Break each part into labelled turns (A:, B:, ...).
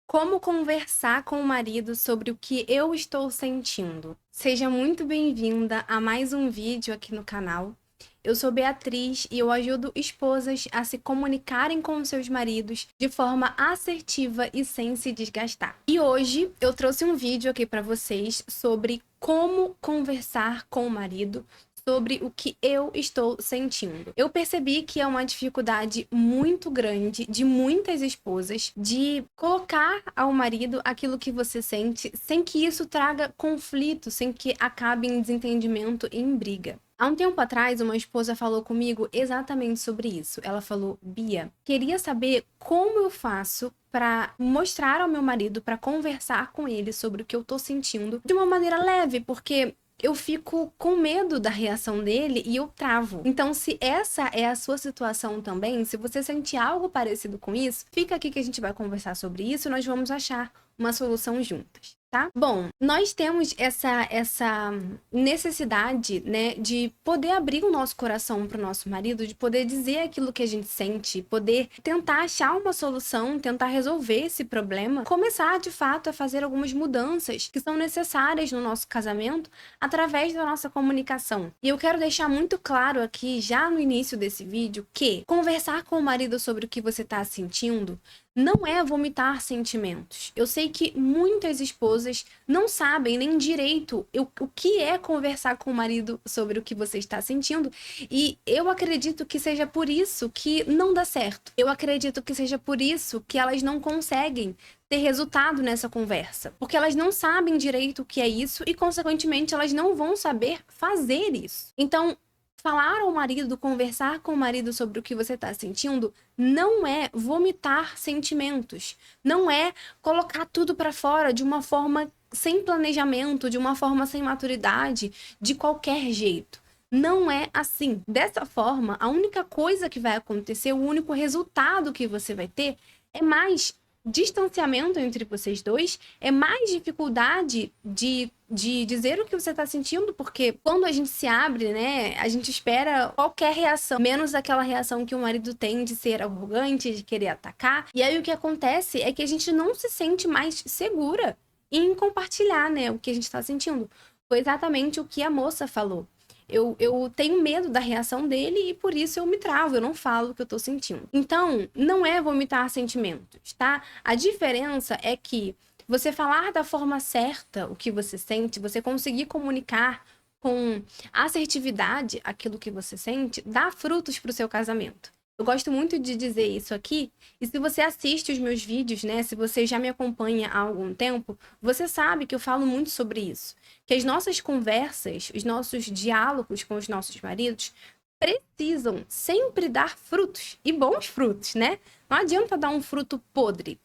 A: Como conversar com o marido sobre o que eu estou sentindo? Seja muito bem-vinda a mais um vídeo aqui no canal. Eu sou Beatriz e eu ajudo esposas a se comunicarem com seus maridos de forma assertiva e sem se desgastar. E hoje eu trouxe um vídeo aqui para vocês sobre como conversar com o marido sobre o que eu estou sentindo. Eu percebi que é uma dificuldade muito grande de muitas esposas de colocar ao marido aquilo que você sente sem que isso traga conflito, sem que acabe em desentendimento e em briga. Há um tempo atrás, uma esposa falou comigo exatamente sobre isso. Ela falou: Bia, queria saber como eu faço para mostrar ao meu marido, para conversar com ele sobre o que eu tô sentindo de uma maneira leve, porque eu fico com medo da reação dele e eu travo. Então, se essa é a sua situação também, se você sente algo parecido com isso, fica aqui que a gente vai conversar sobre isso e nós vamos achar uma solução juntas, tá? Bom, nós temos essa necessidade, né, de poder abrir o nosso coração para o nosso marido, de poder dizer aquilo que a gente sente, poder tentar achar uma solução, tentar resolver esse problema, começar de fato a fazer algumas mudanças que são necessárias no nosso casamento através da nossa comunicação. E eu quero deixar muito claro aqui, já no início desse vídeo, que conversar com o marido sobre o que você está sentindo não é vomitar sentimentos. Eu sei que muitas esposas não sabem nem direito o que é conversar com o marido sobre o que você está sentindo, e eu acredito que seja por isso que não dá certo. Eu acredito que seja por isso que elas não conseguem ter resultado nessa conversa, porque elas não sabem direito o que é isso e, consequentemente, elas não vão saber fazer isso. Então, falar ao marido, conversar com o marido sobre o que você está sentindo, não é vomitar sentimentos, não é colocar tudo para fora de uma forma sem planejamento, de uma forma sem maturidade, de qualquer jeito. Não é assim. Dessa forma, a única coisa que vai acontecer, o único resultado que você vai ter é mais distanciamento entre vocês dois, é mais dificuldade de dizer o que você tá sentindo, porque quando a gente se abre, né, a gente espera qualquer reação, menos aquela reação que o marido tem de ser arrogante, de querer atacar. E aí o que acontece é que a gente não se sente mais segura em compartilhar, né, o que a gente tá sentindo. Foi exatamente o que a moça falou. Eu tenho medo da reação dele e por isso eu me travo, eu não falo o que eu tô sentindo. Então, não é vomitar sentimentos, tá? A diferença é que você falar da forma certa o que você sente, você conseguir comunicar com assertividade aquilo que você sente, dá frutos pro seu casamento. Eu gosto muito de dizer isso aqui, e se você assiste os meus vídeos, né, se você já me acompanha há algum tempo, você sabe que eu falo muito sobre isso. Que as nossas conversas, os nossos diálogos com os nossos maridos precisam sempre dar frutos, e bons frutos, né? Não adianta dar um fruto podre.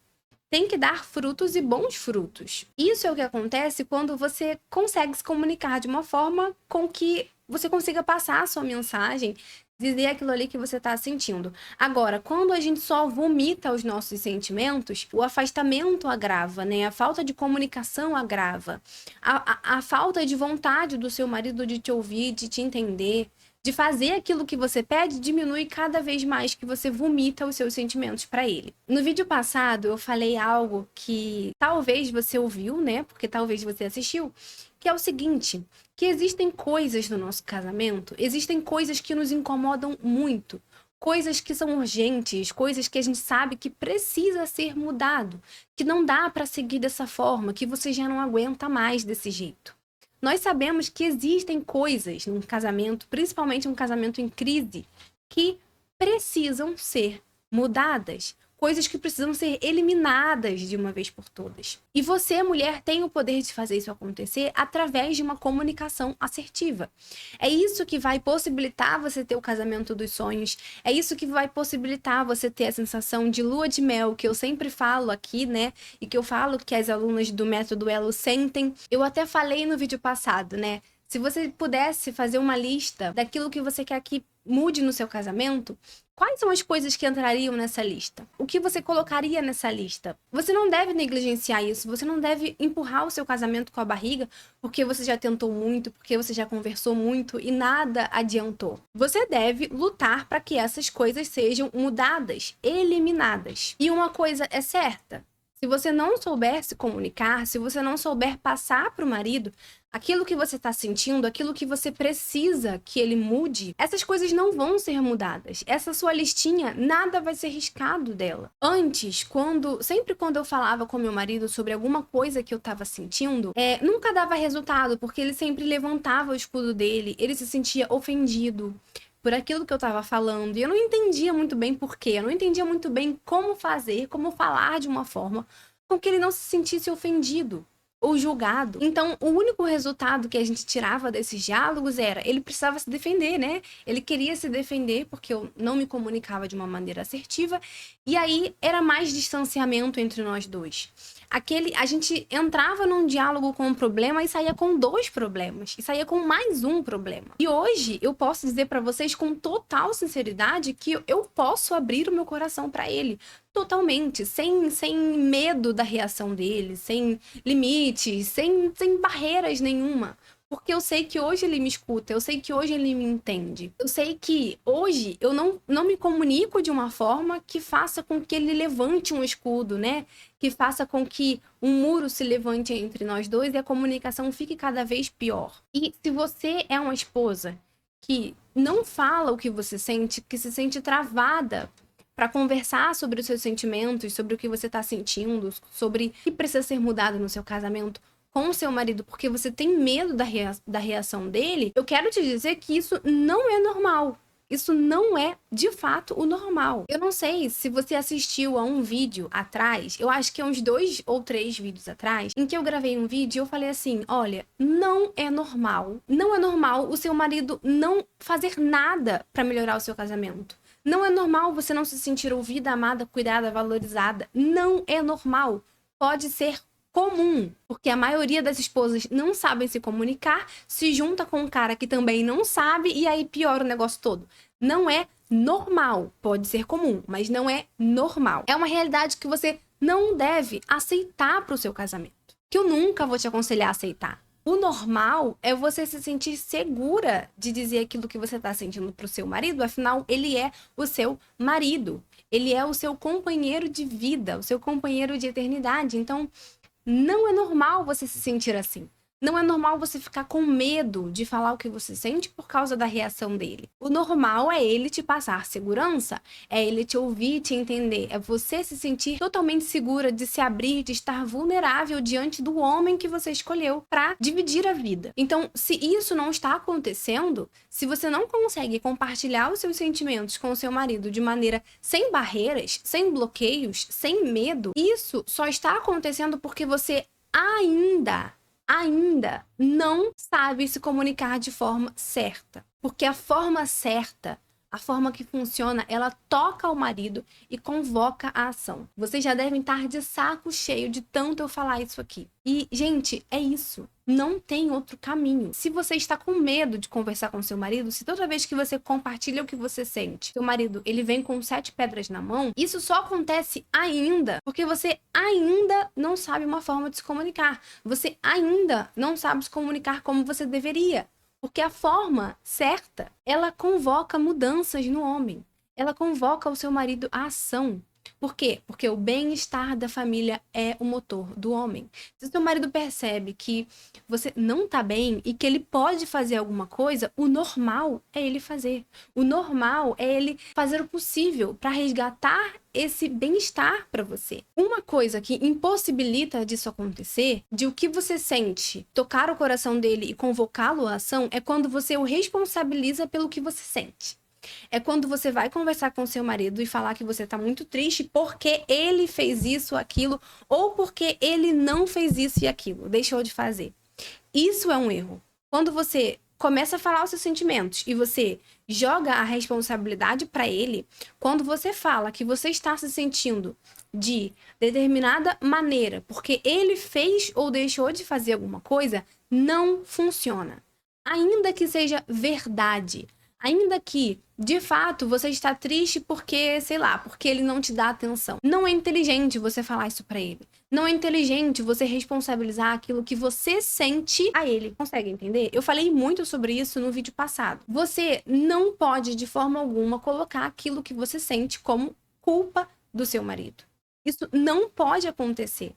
A: Tem que dar frutos e bons frutos. Isso é o que acontece quando você consegue se comunicar de uma forma com que você consiga passar a sua mensagem, dizer aquilo ali que você está sentindo. Agora, quando a gente só vomita os nossos sentimentos, o afastamento agrava, né? A falta de comunicação agrava. A falta de vontade do seu marido de te ouvir, de te entender, de fazer aquilo que você pede, diminui cada vez mais que você vomita os seus sentimentos para ele. No vídeo passado, eu falei algo que talvez você ouviu, né? Porque talvez você assistiu, que é o seguinte, que existem coisas no nosso casamento, existem coisas que nos incomodam muito, coisas que são urgentes, coisas que a gente sabe que precisa ser mudado, que não dá para seguir dessa forma, que você já não aguenta mais desse jeito. Nós sabemos que existem coisas num casamento, principalmente um casamento em crise, que precisam ser mudadas. Coisas que precisam ser eliminadas de uma vez por todas. E você, mulher, tem o poder de fazer isso acontecer através de uma comunicação assertiva. É isso que vai possibilitar você ter o casamento dos sonhos. É isso que vai possibilitar você ter a sensação de lua de mel, que eu sempre falo aqui, né? E que eu falo que as alunas do Método Elo sentem. Eu até falei no vídeo passado, né? Se você pudesse fazer uma lista daquilo que você quer que mude no seu casamento, quais são as coisas que entrariam nessa lista? O que você colocaria nessa lista? Você não deve negligenciar isso, você não deve empurrar o seu casamento com a barriga porque você já tentou muito, porque você já conversou muito e nada adiantou. Você deve lutar para que essas coisas sejam mudadas, eliminadas. E uma coisa é certa, Se você não souber se comunicar, se você não souber passar para o marido aquilo que você está sentindo, aquilo que você precisa que ele mude, essas coisas não vão ser mudadas. Essa sua listinha, nada vai ser riscado dela. Antes, sempre quando eu falava com meu marido sobre alguma coisa que eu estava sentindo, nunca dava resultado, porque ele sempre levantava o escudo dele, ele se sentia ofendido por aquilo que eu estava falando, e eu não entendia muito bem por quê, eu não entendia muito bem como fazer, como falar de uma forma com que ele não se sentisse ofendido ou julgado. Então, o único resultado que a gente tirava desses diálogos era, ele precisava se defender, né? Ele queria se defender porque eu não me comunicava de uma maneira assertiva, e aí era mais distanciamento entre nós dois. A gente entrava num diálogo com um problema e saía com 2 problemas, e saía com mais um problema. E hoje eu posso dizer para vocês com total sinceridade que eu posso abrir o meu coração para ele totalmente, sem medo da reação dele, sem limites, sem barreiras nenhuma. Porque eu sei que hoje ele me escuta, eu sei que hoje ele me entende. Eu sei que hoje eu não me comunico de uma forma que faça com que ele levante um escudo, né? Que faça com que um muro se levante entre nós dois e a comunicação fique cada vez pior. E se você é uma esposa que não fala o que você sente, que se sente travada para conversar sobre os seus sentimentos, sobre o que você está sentindo, sobre o que precisa ser mudado no seu casamento com o seu marido, porque você tem medo da reação dele, eu quero te dizer que isso não é normal. Isso não é, de fato, o normal. Eu não sei se você assistiu a um vídeo atrás, eu acho que é uns 2 ou 3 vídeos atrás, em que eu gravei um vídeo e eu falei assim, olha, não é normal o seu marido não fazer nada para melhorar o seu casamento. Não é normal você não se sentir ouvida, amada, cuidada, valorizada. Não é normal. Pode ser comum, porque a maioria das esposas não sabem se comunicar, se junta com um cara que também não sabe e aí piora o negócio todo. Não é normal, pode ser comum, mas não é normal. É uma realidade que você não deve aceitar para o seu casamento, que eu nunca vou te aconselhar a aceitar. O normal é você se sentir segura de dizer aquilo que você está sentindo para o seu marido, afinal, ele é o seu marido, ele é o seu companheiro de vida, o seu companheiro de eternidade. Então, não é normal você se sentir assim. Não é normal você ficar com medo de falar o que você sente por causa da reação dele. O normal é ele te passar segurança, é ele te ouvir, te entender, é você se sentir totalmente segura de se abrir, de estar vulnerável diante do homem que você escolheu para dividir a vida. Então, se isso não está acontecendo, se você não consegue compartilhar os seus sentimentos com o seu marido de maneira sem barreiras, sem bloqueios, sem medo, isso só está acontecendo porque você ainda não sabe se comunicar de forma certa. Porque a forma certa, a forma que funciona, ela toca o marido e convoca a ação. Vocês já devem estar de saco cheio de tanto eu falar isso aqui. E, gente, é isso. Não tem outro caminho. Se você está com medo de conversar com seu marido, se toda vez que você compartilha o que você sente, seu marido, ele vem com 7 pedras na mão, isso só acontece ainda porque você ainda não sabe uma forma de se comunicar. Você ainda não sabe se comunicar como você deveria. Porque a forma certa, ela convoca mudanças no homem. Ela convoca o seu marido à ação. Por quê? Porque o bem-estar da família é o motor do homem. Se o seu marido percebe que você não tá bem e que ele pode fazer alguma coisa, o normal é ele fazer. O normal é ele fazer o possível para resgatar esse bem-estar para você. Uma coisa que impossibilita disso acontecer, de o que você sente, tocar o coração dele e convocá-lo à ação, é quando você o responsabiliza pelo que você sente. É quando você vai conversar com seu marido e falar que você tá muito triste porque ele fez isso, aquilo, ou porque ele não fez isso e aquilo, deixou de fazer. Isso é um erro. Quando você começa a falar os seus sentimentos e você joga a responsabilidade para ele, quando você fala que você está se sentindo de determinada maneira porque ele fez ou deixou de fazer alguma coisa, não funciona. Ainda que seja verdade, ainda que, de fato, você está triste porque, sei lá, porque ele não te dá atenção. Não é inteligente você falar isso pra ele. Não é inteligente você responsabilizar aquilo que você sente a ele. Consegue entender? Eu falei muito sobre isso no vídeo passado. Você não pode, de forma alguma, colocar aquilo que você sente como culpa do seu marido. Isso não pode acontecer.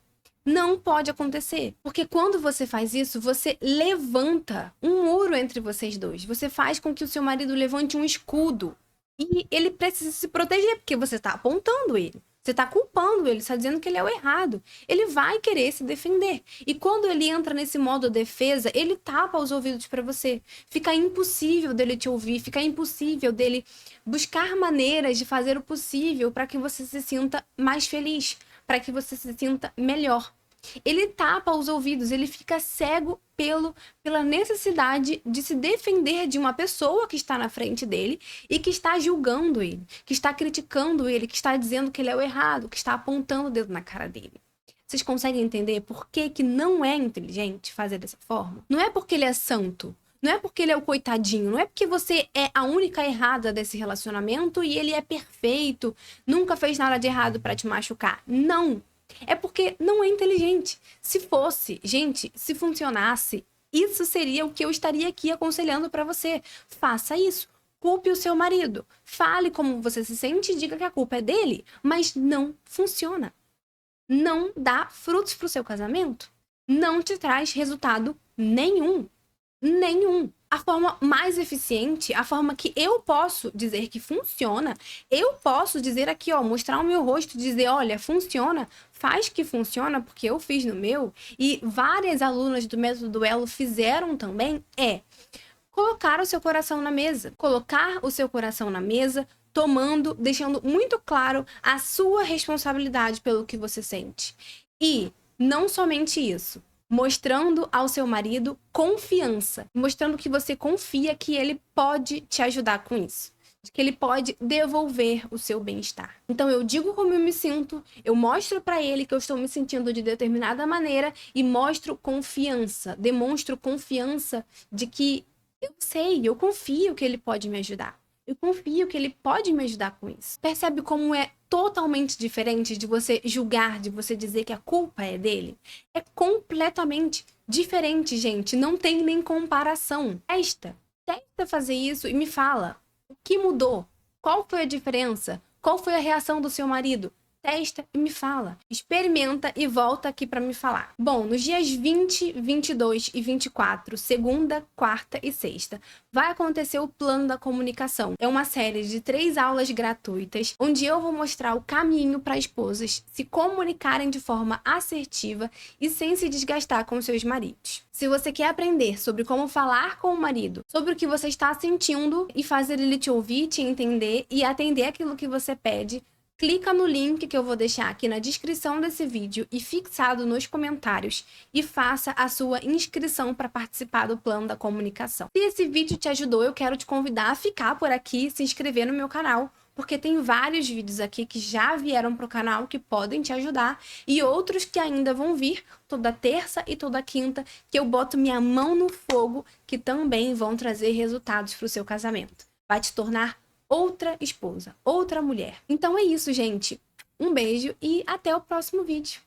A: Não pode acontecer. Porque quando você faz isso, você levanta um muro entre vocês dois. Você faz com que o seu marido levante um escudo. E ele precisa se proteger, porque você está apontando ele. Você está culpando ele, está dizendo que ele é o errado. Ele vai querer se defender. E quando ele entra nesse modo defesa, ele tapa os ouvidos para você. Fica impossível dele te ouvir, fica impossível dele buscar maneiras de fazer o possível para que você se sinta mais feliz, para que você se sinta melhor. Ele tapa os ouvidos, ele fica cego pela necessidade de se defender de uma pessoa que está na frente dele e que está julgando ele, que está criticando ele, que está dizendo que ele é o errado, que está apontando o dedo na cara dele. Vocês conseguem entender por que não é inteligente fazer dessa forma? Não é porque ele é santo, não é porque ele é o coitadinho, não é porque você é a única errada desse relacionamento e ele é perfeito, nunca fez nada de errado para te machucar. Não! É porque não é inteligente. Se fosse, gente, se funcionasse, isso seria o que eu estaria aqui aconselhando para você. Faça isso. Culpe o seu marido. Fale como você se sente e diga que a culpa é dele. Mas não funciona. Não dá frutos para o seu casamento. Não te traz resultado nenhum. Nenhum. A forma mais eficiente, a forma que eu posso dizer que funciona, eu posso dizer aqui, ó, mostrar o meu rosto, dizer, olha, funciona, faz que funciona, porque eu fiz no meu, e várias alunas do Método Duelo fizeram também, colocar o seu coração na mesa. Colocar o seu coração na mesa, deixando muito claro a sua responsabilidade pelo que você sente. E não somente isso, mostrando ao seu marido confiança, mostrando que você confia que ele pode te ajudar com isso, que ele pode devolver o seu bem-estar. Então eu digo como eu me sinto, eu mostro para ele que eu estou me sentindo de determinada maneira e mostro confiança, demonstro confiança de que eu sei, eu confio que ele pode me ajudar. Eu confio que ele pode me ajudar com isso. Percebe como é totalmente diferente de você julgar, de você dizer que a culpa é dele? É completamente diferente, gente. Não tem nem comparação. Testa fazer isso e me fala. O que mudou? Qual foi a diferença? Qual foi a reação do seu marido? Testa e me fala. Experimenta e volta aqui para me falar. Bom, nos dias 20, 22 e 24, segunda, quarta e sexta, vai acontecer o Plano da Comunicação. É uma série de 3 aulas gratuitas, onde eu vou mostrar o caminho para esposas se comunicarem de forma assertiva e sem se desgastar com seus maridos. Se você quer aprender sobre como falar com o marido, sobre o que você está sentindo e fazer ele te ouvir, te entender e atender aquilo que você pede, clica no link que eu vou deixar aqui na descrição desse vídeo e fixado nos comentários e faça a sua inscrição para participar do Plano da Comunicação. Se esse vídeo te ajudou, eu quero te convidar a ficar por aqui e se inscrever no meu canal, porque tem vários vídeos aqui que já vieram para o canal que podem te ajudar e outros que ainda vão vir toda terça e toda quinta, que eu boto minha mão no fogo, que também vão trazer resultados para o seu casamento. Vai te tornar outra esposa, outra mulher. Então é isso, gente. Um beijo e até o próximo vídeo.